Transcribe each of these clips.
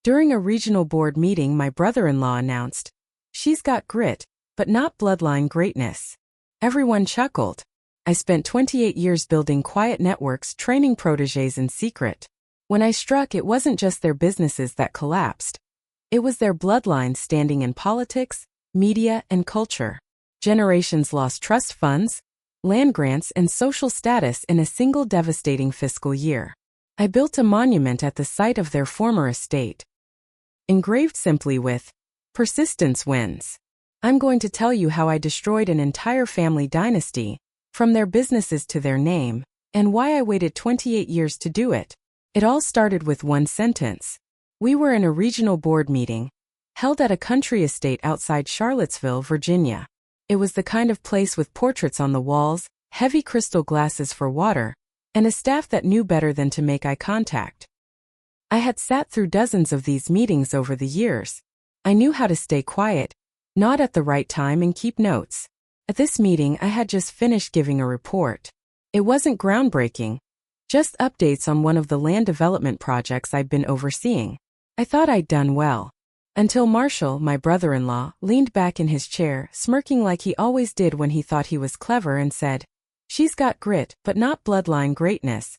During a regional board meeting, my brother-in-law announced, "She's got grit, but not bloodline greatness." Everyone chuckled. I spent 28 years building quiet networks, training protégés in secret. When I struck, it wasn't just their businesses that collapsed. It was their bloodlines standing in politics, media, and culture. Generations lost trust funds, land grants, and social status in a single devastating fiscal year. I built a monument at the site of their former estate. Engraved simply with, "Persistence wins." I'm going to tell you how I destroyed an entire family dynasty, from their businesses to their name, and why I waited 28 years to do it. It all started with one sentence. We were in a regional board meeting, held at a country estate outside Charlottesville, Virginia. It was the kind of place with portraits on the walls, heavy crystal glasses for water, and a staff that knew better than to make eye contact. I had sat through dozens of these meetings over the years. I knew how to stay quiet, nod at the right time, and keep notes. At this meeting, I had just finished giving a report. It wasn't groundbreaking, just updates on one of the land development projects I'd been overseeing. I thought I'd done well. Until Marshall, my brother-in-law, leaned back in his chair, smirking like he always did when he thought he was clever, and said, "She's got grit, but not bloodline greatness."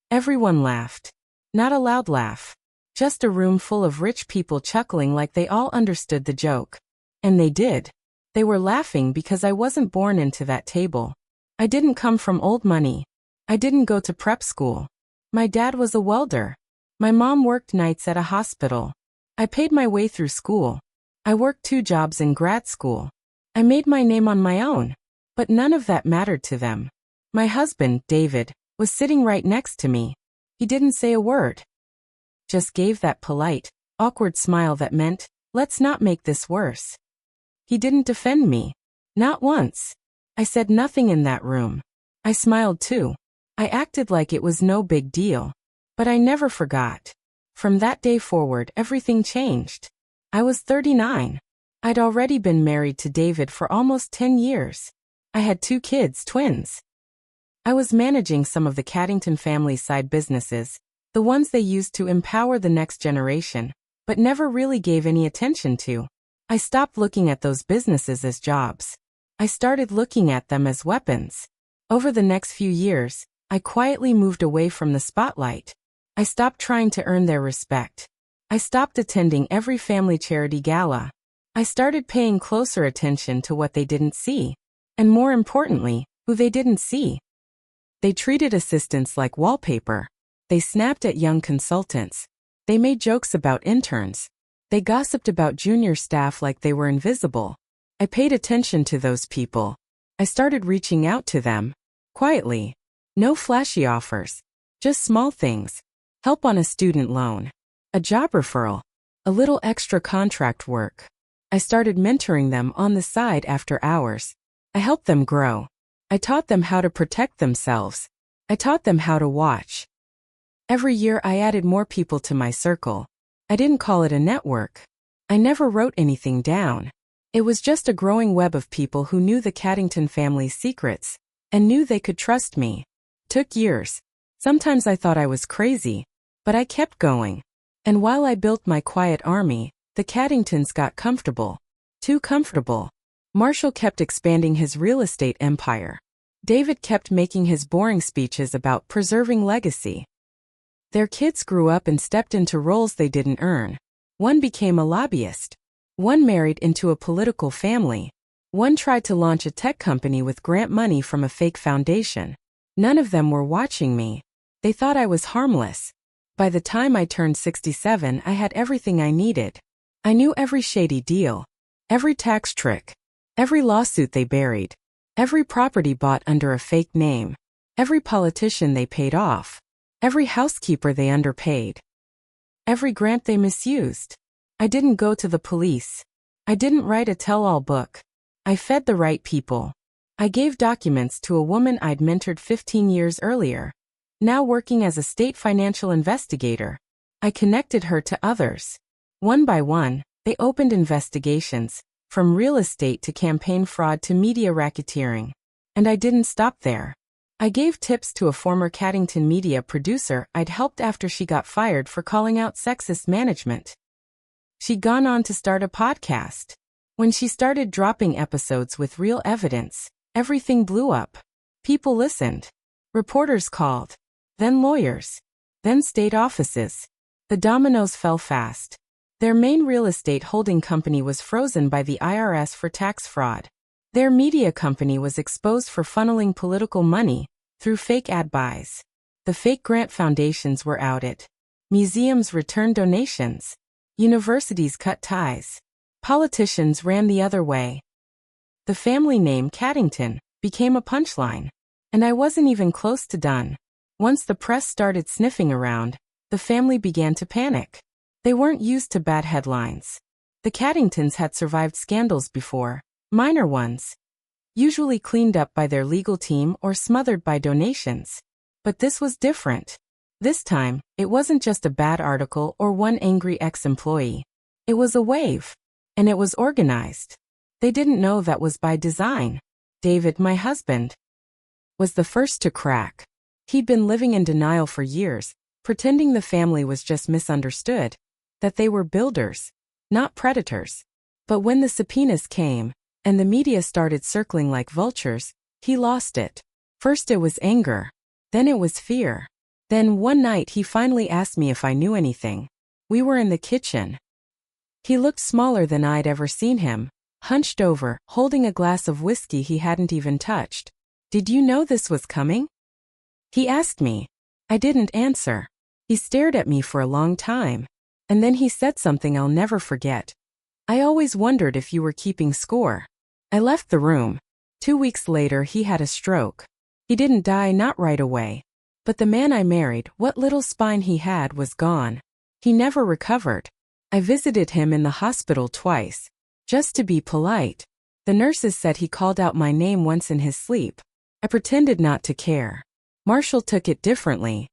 Everyone laughed. Not a loud laugh. Just a room full of rich people chuckling like they all understood the joke. And they did. They were laughing because I wasn't born into that table. I didn't come from old money. I didn't go to prep school. My dad was a welder. My mom worked nights at a hospital. I paid my way through school. I worked 2 jobs in grad school. I made my name on my own. But none of that mattered to them. My husband, David, was sitting right next to me. He didn't say a word. Just gave that polite, awkward smile that meant, "Let's not make this worse." He didn't defend me. Not once. I said nothing in that room. I smiled too. I acted like it was no big deal. But I never forgot. From that day forward, everything changed. I was 39. I'd already been married to David for almost 10 years. I had 2 kids, twins. I was managing some of the Caddington family's side businesses, the ones they used to empower the next generation, but never really gave any attention to. I stopped looking at those businesses as jobs. I started looking at them as weapons. Over the next few years, I quietly moved away from the spotlight. I stopped trying to earn their respect. I stopped attending every family charity gala. I started paying closer attention to what they didn't see. And more importantly, who they didn't see. They treated assistants like wallpaper. They snapped at young consultants. They made jokes about interns. They gossiped about junior staff like they were invisible. I paid attention to those people. I started reaching out to them. Quietly. No flashy offers. Just small things. Help on a student loan. A job referral. A little extra contract work. I started mentoring them on the side after hours. I helped them grow. I taught them how to protect themselves. I taught them how to watch. Every year I added more people to my circle. I didn't call it a network. I never wrote anything down. It was just a growing web of people who knew the Caddington family's secrets and knew they could trust me. Took years. Sometimes I thought I was crazy, but I kept going. And while I built my quiet army, the Caddingtons got comfortable. Too comfortable. Marshall kept expanding his real estate empire. David kept making his boring speeches about preserving legacy. Their kids grew up and stepped into roles they didn't earn. One became a lobbyist. One married into a political family. One tried to launch a tech company with grant money from a fake foundation. None of them were watching me. They thought I was harmless. By the time I turned 67, I had everything I needed. I knew every shady deal, every tax trick, every lawsuit they buried, every property bought under a fake name, every politician they paid off, every housekeeper they underpaid, every grant they misused. I didn't go to the police. I didn't write a tell-all book. I fed the right people. I gave documents to a woman I'd mentored 15 years earlier. Now working as a state financial investigator, I connected her to others. One by one, they opened investigations, from real estate to campaign fraud to media racketeering. And I didn't stop there. I gave tips to a former Caddington media producer I'd helped after she got fired for calling out sexist management. She'd gone on to start a podcast. When she started dropping episodes with real evidence, everything blew up. People listened. Reporters called. Then lawyers. Then state offices. The dominoes fell fast. Their main real estate holding company was frozen by the IRS for tax fraud. Their media company was exposed for funneling political money through fake ad buys. The fake grant foundations were outed. Museums returned donations. Universities cut ties. Politicians ran the other way. The family name Caddington became a punchline. And I wasn't even close to done. Once the press started sniffing around, the family began to panic. They weren't used to bad headlines. The Caddingtons had survived scandals before, minor ones, usually cleaned up by their legal team or smothered by donations. But this was different. This time, it wasn't just a bad article or one angry ex-employee. It was a wave. And it was organized. They didn't know that was by design. David, my husband, was the first to crack. He'd been living in denial for years, pretending the family was just misunderstood, that they were builders, not predators. But when the subpoenas came, and the media started circling like vultures, he lost it. First it was anger. Then it was fear. Then one night he finally asked me if I knew anything. We were in the kitchen. He looked smaller than I'd ever seen him, hunched over, holding a glass of whiskey he hadn't even touched. Did you know this was coming? He asked me. I didn't answer. He stared at me for a long time. And then he said something I'll never forget. I always wondered if you were keeping score. I left the room. 2 weeks later he had a stroke. He didn't die, not right away. But the man I married, what little spine he had was gone. He never recovered. I visited him in the hospital twice. Just to be polite. The nurses said he called out my name once in his sleep. I pretended not to care. Marshall took it differently.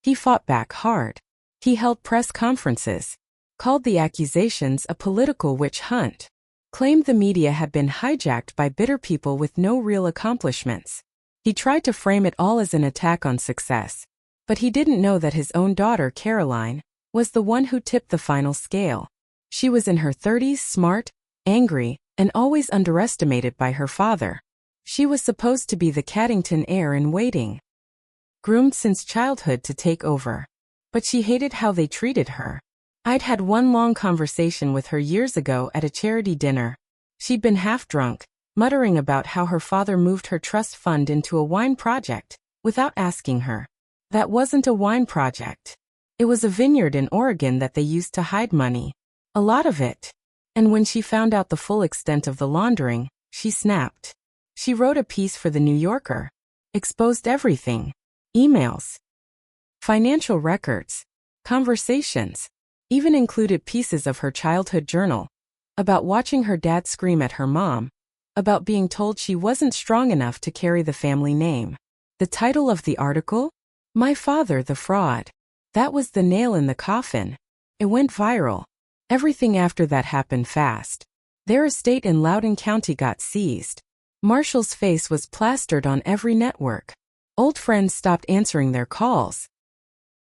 He fought back hard. He held press conferences. Called the accusations a political witch hunt. Claimed the media had been hijacked by bitter people with no real accomplishments. He tried to frame it all as an attack on success. But he didn't know that his own daughter, Caroline, was the one who tipped the final scale. She was in her 30s, smart, angry, and always underestimated by her father. She was supposed to be the Caddington heir in waiting. Groomed since childhood to take over. But she hated how they treated her. I'd had one long conversation with her years ago at a charity dinner. She'd been half drunk, muttering about how her father moved her trust fund into a wine project, without asking her. That wasn't a wine project. It was a vineyard in Oregon that they used to hide money. A lot of it. And when she found out the full extent of the laundering, she snapped. She wrote a piece for The New Yorker. Exposed everything. Emails. Financial records. Conversations. Even included pieces of her childhood journal. About watching her dad scream at her mom. About being told she wasn't strong enough to carry the family name. The title of the article? My Father the Fraud. That was the nail in the coffin. It went viral. Everything after that happened fast. Their estate in Loudoun County got seized. Marshall's face was plastered on every network. Old friends stopped answering their calls.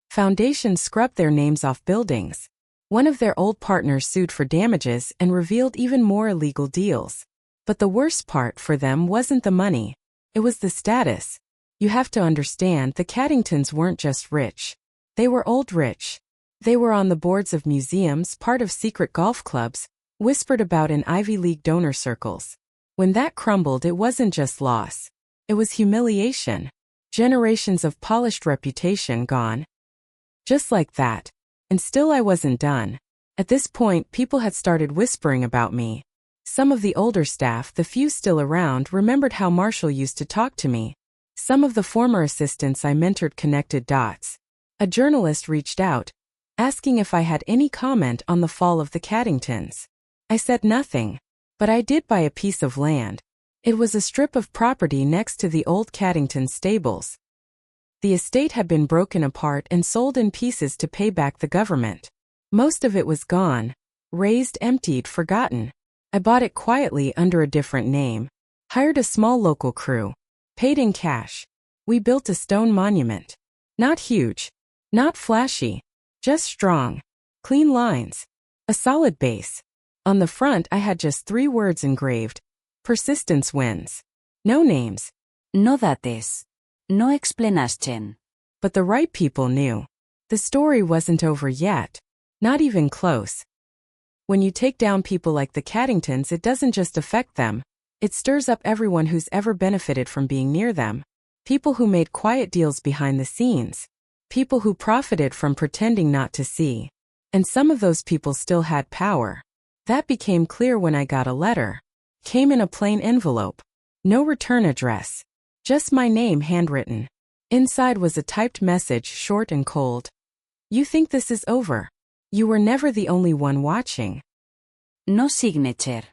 Foundations scrubbed their names off buildings. One of their old partners sued for damages and revealed even more illegal deals. But the worst part for them wasn't the money. It was the status. You have to understand, the Caddingtons weren't just rich. They were old rich. They were on the boards of museums, part of secret golf clubs, whispered about in Ivy League donor circles. When that crumbled, it wasn't just loss. It was humiliation. Generations of polished reputation gone. Just like that. And still I wasn't done. At this point, people had started whispering about me. Some of the older staff, the few still around, remembered how Marshall used to talk to me. Some of the former assistants I mentored connected dots. A journalist reached out, asking if I had any comment on the fall of the Caddingtons. I said nothing. But I did buy a piece of land. It was a strip of property next to the old Caddington stables. The estate had been broken apart and sold in pieces to pay back the government. Most of it was gone, razed, emptied, forgotten. I bought it quietly under a different name, hired a small local crew, paid in cash. We built a stone monument. Not huge. Not flashy. Just strong. Clean lines. A solid base. On the front I had just 3 words engraved. Persistence wins. No names. No dates. No explanación. But the right people knew. The story wasn't over yet. Not even close. When you take down people like the Caddingtons, it doesn't just affect them. It stirs up everyone who's ever benefited from being near them. People who made quiet deals behind the scenes. People who profited from pretending not to see. And some of those people still had power. That became clear when I got a letter. Came in a plain envelope. No return address. Just my name handwritten. Inside was a typed message, short and cold. You think this is over? You were never the only one watching. No signature.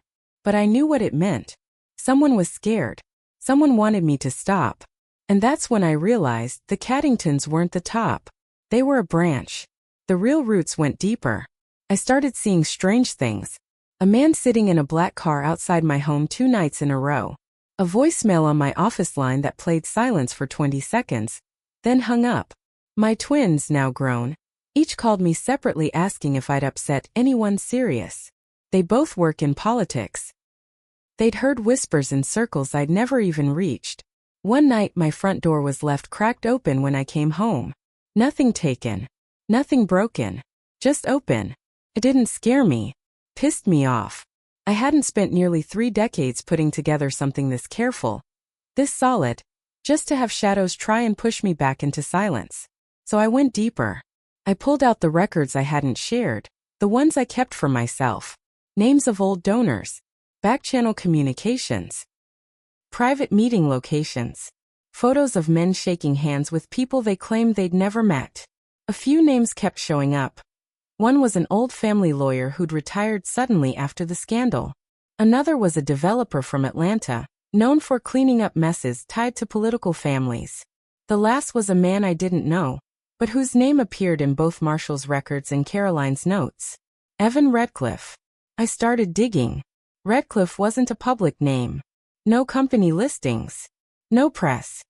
But I knew what it meant. Someone was scared. Someone wanted me to stop. And that's when I realized the Caddingtons weren't the top. They were a branch. The real roots went deeper. I started seeing strange things. A man sitting in a black car outside my home 2 nights in a row. A voicemail on my office line that played silence for 20 seconds, then hung up. My twins, now grown, each called me separately asking if I'd upset anyone serious. They both work in politics. They'd heard whispers in circles I'd never even reached. One night my front door was left cracked open when I came home. Nothing taken. Nothing broken. Just open. It didn't scare me. Pissed me off. I hadn't spent nearly 3 decades putting together something this careful, this solid, just to have shadows try and push me back into silence. So I went deeper. I pulled out the records I hadn't shared, the ones I kept for myself. Names of old donors. Back-channel communications. Private meeting locations. Photos of men shaking hands with people they claimed they'd never met. A few names kept showing up. One was an old family lawyer who'd retired suddenly after the scandal. Another was a developer from Atlanta, known for cleaning up messes tied to political families. The last was a man I didn't know, but whose name appeared in both Marshall's records and Caroline's notes. Evan Redcliffe. I started digging. Redcliffe wasn't a public name. No company listings. No press.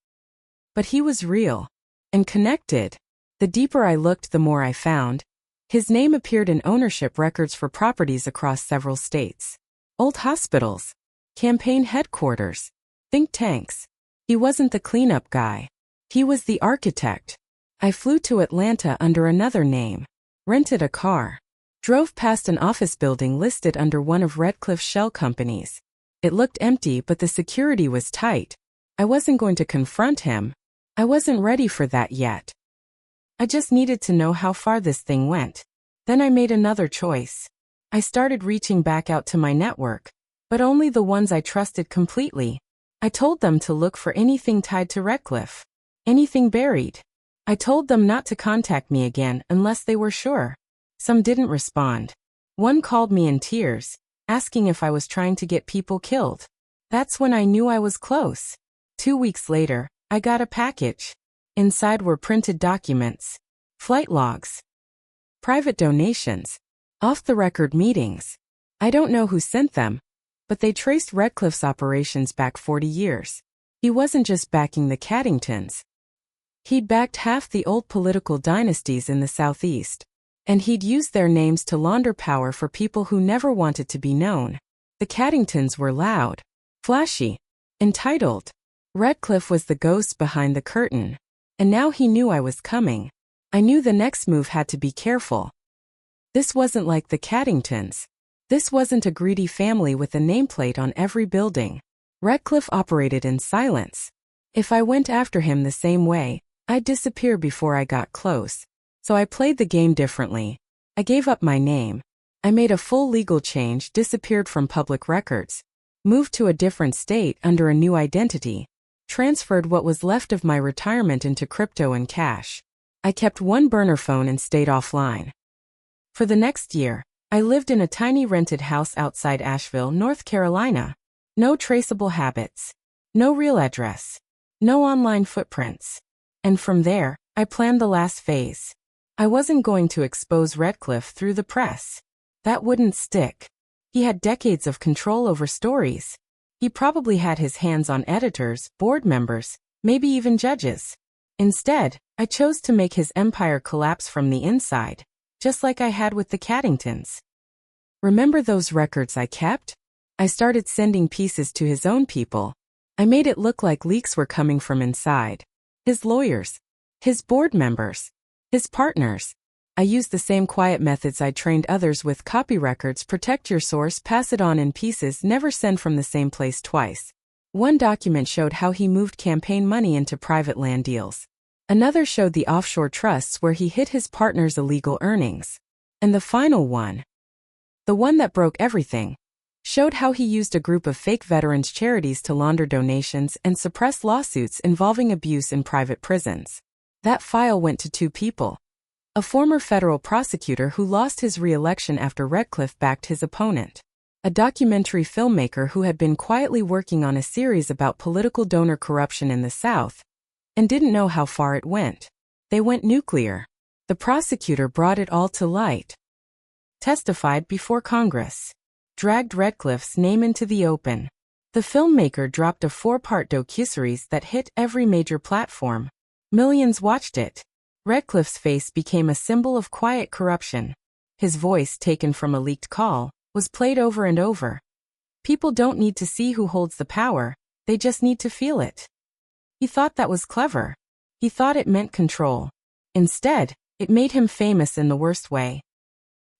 But he was real. And connected. The deeper I looked, the more I found. His name appeared in ownership records for properties across several states. Old hospitals. Campaign headquarters. Think tanks. He wasn't the cleanup guy. He was the architect. I flew to Atlanta under another name. Rented a car. Drove past an office building listed under one of Redcliffe's shell companies. It looked empty, but the security was tight. I wasn't going to confront him. I wasn't ready for that yet. I just needed to know how far this thing went. Then I made another choice. I started reaching back out to my network, but only the ones I trusted completely. I told them to look for anything tied to Redcliffe. Anything buried. I told them not to contact me again unless they were sure. Some didn't respond. One called me in tears, asking if I was trying to get people killed. That's when I knew I was close. 2 weeks later, I got a package. Inside were printed documents, flight logs, private donations, off-the-record meetings. I don't know who sent them, but they traced Redcliffe's operations back 40 years. He wasn't just backing the Caddingtons. He'd backed half the old political dynasties in the Southeast, and he'd used their names to launder power for people who never wanted to be known. The Caddingtons were loud, flashy, entitled. Redcliffe was the ghost behind the curtain. And now he knew I was coming. I knew the next move had to be careful. This wasn't like the Caddingtons. This wasn't a greedy family with a nameplate on every building. Redcliffe operated in silence. If I went after him the same way, I'd disappear before I got close. So I played the game differently. I gave up my name. I made a full legal change, disappeared from public records. Moved to a different state under a new identity. Transferred what was left of my retirement into crypto and cash. I kept one burner phone and stayed offline. For the next year, I lived in a tiny rented house outside Asheville, North Carolina. No traceable habits. No real address. No online footprints. And from there, I planned the last phase. I wasn't going to expose Redcliffe through the press. That wouldn't stick. He had decades of control over stories. He probably had his hands on editors, board members, maybe even judges. Instead, I chose to make his empire collapse from the inside, just like I had with the Caddingtons. Remember those records I kept? I started sending pieces to his own people. I made it look like leaks were coming from inside. His lawyers, his board members, his partners. I used the same quiet methods I trained others with: copy records, protect your source, pass it on in pieces, never send from the same place twice. One document showed how he moved campaign money into private land deals. Another showed the offshore trusts where he hid his partner's illegal earnings. And the final one, the one that broke everything, showed how he used a group of fake veterans' charities to launder donations and suppress lawsuits involving abuse in private prisons. That file went to two people. A former federal prosecutor who lost his re-election after Redcliffe backed his opponent. A documentary filmmaker who had been quietly working on a series about political donor corruption in the South and didn't know how far it went. They went nuclear. The prosecutor brought it all to light, testified before Congress, dragged Redcliffe's name into the open. The filmmaker dropped a 4-part docuseries that hit every major platform. Millions watched it. Redcliffe's face became a symbol of quiet corruption. His voice, taken from a leaked call, was played over and over. People don't need to see who holds the power, they just need to feel it. He thought that was clever. He thought it meant control. Instead, it made him famous in the worst way.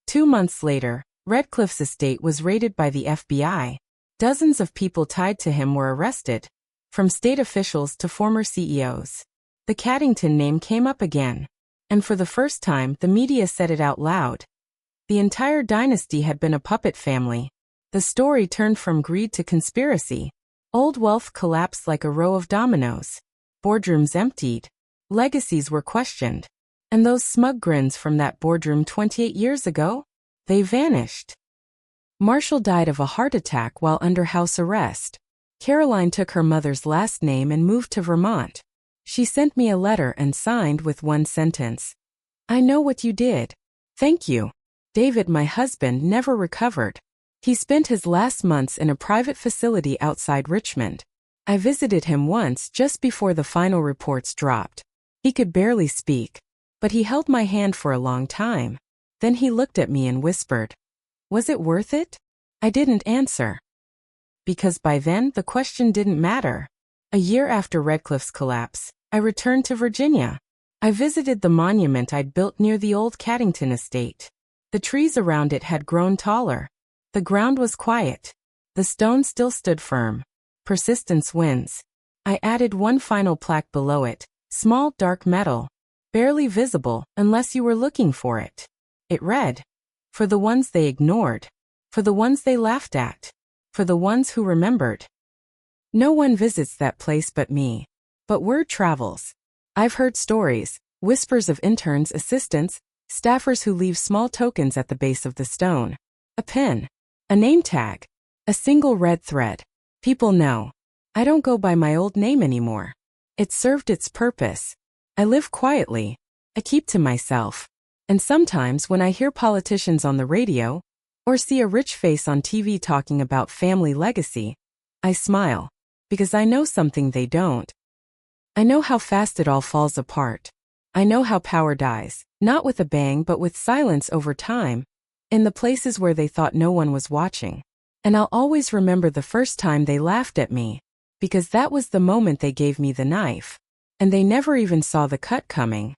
2 months later, Redcliffe's estate was raided by the FBI. Dozens of people tied to him were arrested, from state officials to former CEOs. The Caddington name came up again, and for the first time the media said it out loud. The entire dynasty had been a puppet family. The story turned from greed to conspiracy. Old wealth collapsed like a row of dominoes. Boardrooms emptied. Legacies were questioned. And those smug grins from that boardroom 28 years ago? They vanished. Marshall died of a heart attack while under house arrest. Caroline took her mother's last name and moved to Vermont. She sent me a letter and signed with one sentence. I know what you did. Thank you. David, my husband, never recovered. He spent his last months in a private facility outside Richmond. I visited him once just before the final reports dropped. He could barely speak, but he held my hand for a long time. Then he looked at me and whispered, "Was it worth it?" I didn't answer. Because by then the question didn't matter. A year after Redcliffe's collapse, I returned to Virginia. I visited the monument I'd built near the old Caddington estate. The trees around it had grown taller. The ground was quiet. The stone still stood firm. Persistence wins. I added one final plaque below it, small dark metal, barely visible unless you were looking for it. It read, "For the ones they ignored. For the ones they laughed at. For the ones who remembered." No one visits that place but me. But word travels. I've heard stories, whispers of interns, assistants, staffers who leave small tokens at the base of the stone. A pin. A name tag. A single red thread. People know. I don't go by my old name anymore. It served its purpose. I live quietly. I keep to myself. And sometimes when I hear politicians on the radio, or see a rich face on TV talking about family legacy, I smile. Because I know something they don't. I know how fast it all falls apart. I know how power dies, not with a bang but with silence over time, in the places where they thought no one was watching. And I'll always remember the first time they laughed at me, because that was the moment they gave me the knife. And they never even saw the cut coming.